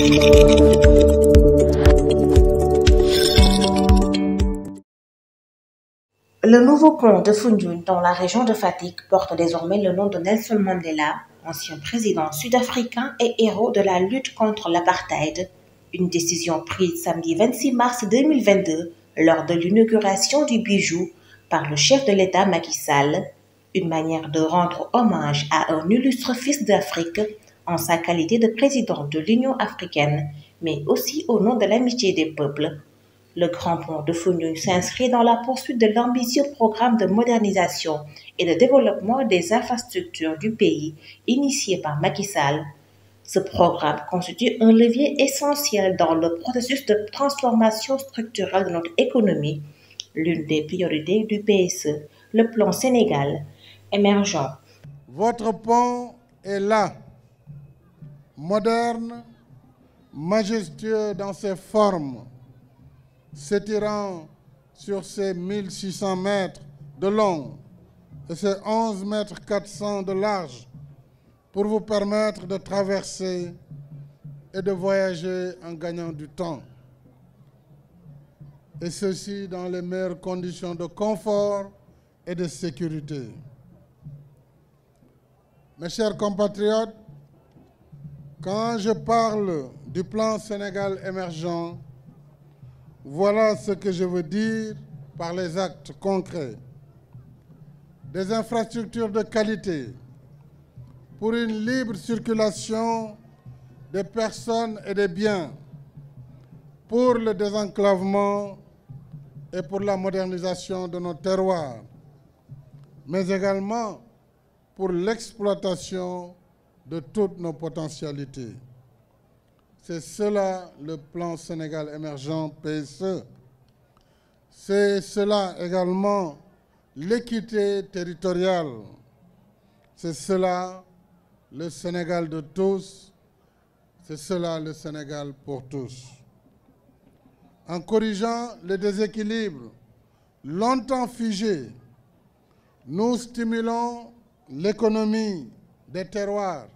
Le nouveau pont de Foundiougne dans la région de Fatick porte désormais le nom de Nelson Mandela, ancien président sud-africain et héros de la lutte contre l'apartheid. Une décision prise samedi 26 mars 2022 lors de l'inauguration du bijou par le chef de l'État Macky Sall. Une manière de rendre hommage à un illustre fils d'Afrique en sa qualité de président de l'Union africaine, mais aussi au nom de l'amitié des peuples. Le Grand Pont de Foundiougne s'inscrit dans la poursuite de l'ambitieux programme de modernisation et de développement des infrastructures du pays initié par Macky Sall. Ce programme constitue un levier essentiel dans le processus de transformation structurelle de notre économie, l'une des priorités du PSE, le plan Sénégal émergent. Votre pont est là, moderne, majestueux dans ses formes, s'étirant sur ses 1600 mètres de long et ses 11 mètres 400 de large pour vous permettre de traverser et de voyager en gagnant du temps. Et ceci dans les meilleures conditions de confort et de sécurité. Mes chers compatriotes, quand je parle du plan Sénégal émergent, voilà ce que je veux dire par les actes concrets. Des infrastructures de qualité pour une libre circulation des personnes et des biens, pour le désenclavement et pour la modernisation de nos terroirs, mais également pour l'exploitation de toutes nos potentialités. C'est cela le plan Sénégal émergent PSE. C'est cela également l'équité territoriale. C'est cela le Sénégal de tous. C'est cela le Sénégal pour tous. En corrigeant les déséquilibres longtemps figés, nous stimulons l'économie des terroirs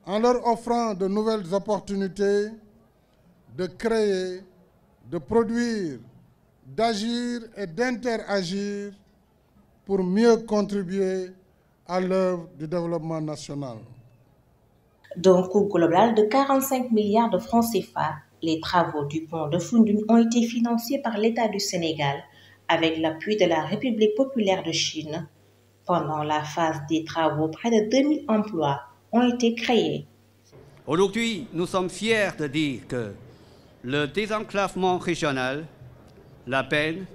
en leur offrant de nouvelles opportunités de créer, de produire, d'agir et d'interagir pour mieux contribuer à l'œuvre du développement national. D'un coût global de 45 milliards de francs CFA, les travaux du pont de Foundiougne ont été financés par l'État du Sénégal avec l'appui de la République populaire de Chine. Pendant la phase des travaux, près de 2000 emplois ont été créés. Aujourd'hui, nous sommes fiers de dire que le désenclavement régional, la peine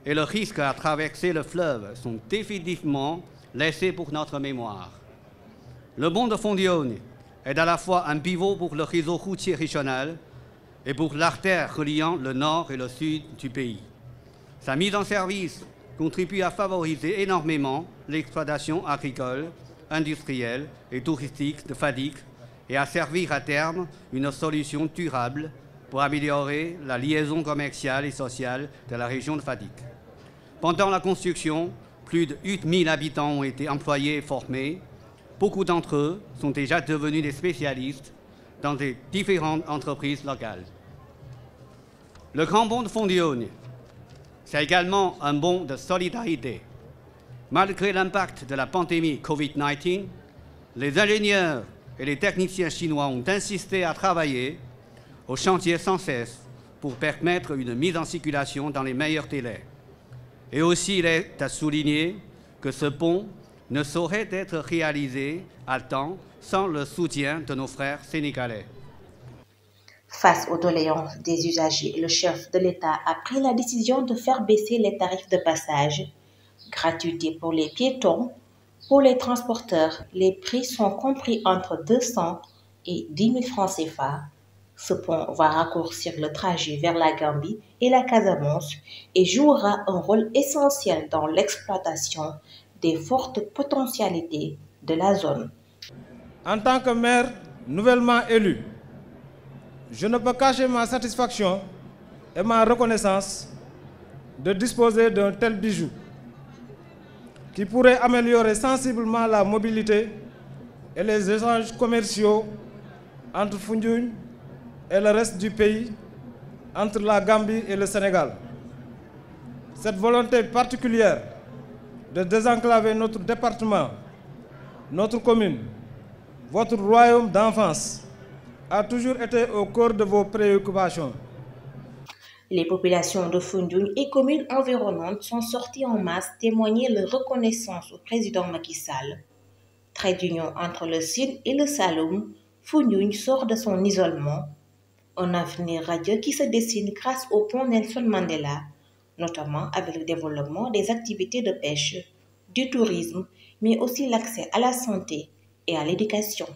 et le risque à traverser le fleuve sont définitivement laissés pour notre mémoire. Le pont de Foundiougne est à la fois un pivot pour le réseau routier régional et pour l'artère reliant le nord et le sud du pays. Sa mise en service contribue à favoriser énormément l'exploitation agricole, industrielle et touristique de Fatick et à servir à terme une solution durable pour améliorer la liaison commerciale et sociale de la région de Fatick. Pendant la construction, plus de 8000 habitants ont été employés et formés. Beaucoup d'entre eux sont déjà devenus des spécialistes dans des différentes entreprises locales. Le Grand Pont de Foundiougne, c'est également un pont de solidarité. Malgré l'impact de la pandémie Covid-19, les ingénieurs et les techniciens chinois ont insisté à travailler au chantier sans cesse pour permettre une mise en circulation dans les meilleurs délais. Et aussi, il est à souligner que ce pont ne saurait être réalisé à temps sans le soutien de nos frères sénégalais. Face aux doléances des usagers, le chef de l'État a pris la décision de faire baisser les tarifs de passage. Gratuité pour les piétons. Pour les transporteurs, les prix sont compris entre 200 et 10 000 francs CFA. Ce pont va raccourcir le trajet vers la Gambie et la Casamance et jouera un rôle essentiel dans l'exploitation des fortes potentialités de la zone. En tant que maire nouvellement élu, je ne peux cacher ma satisfaction et ma reconnaissance de disposer d'un tel bijou qui pourrait améliorer sensiblement la mobilité et les échanges commerciaux entre Foundiougne et le reste du pays, entre la Gambie et le Sénégal. Cette volonté particulière de désenclaver notre département, notre commune, votre royaume d'enfance, a toujours été au cœur de vos préoccupations. Les populations de Foundiougne et communes environnantes sont sorties en masse témoigner leur reconnaissance au président Macky Sall. Trait d'union entre le Sine et le Saloum, Foundiougne sort de son isolement. Un avenir radieux qui se dessine grâce au pont Nelson Mandela, notamment avec le développement des activités de pêche, du tourisme, mais aussi l'accès à la santé et à l'éducation.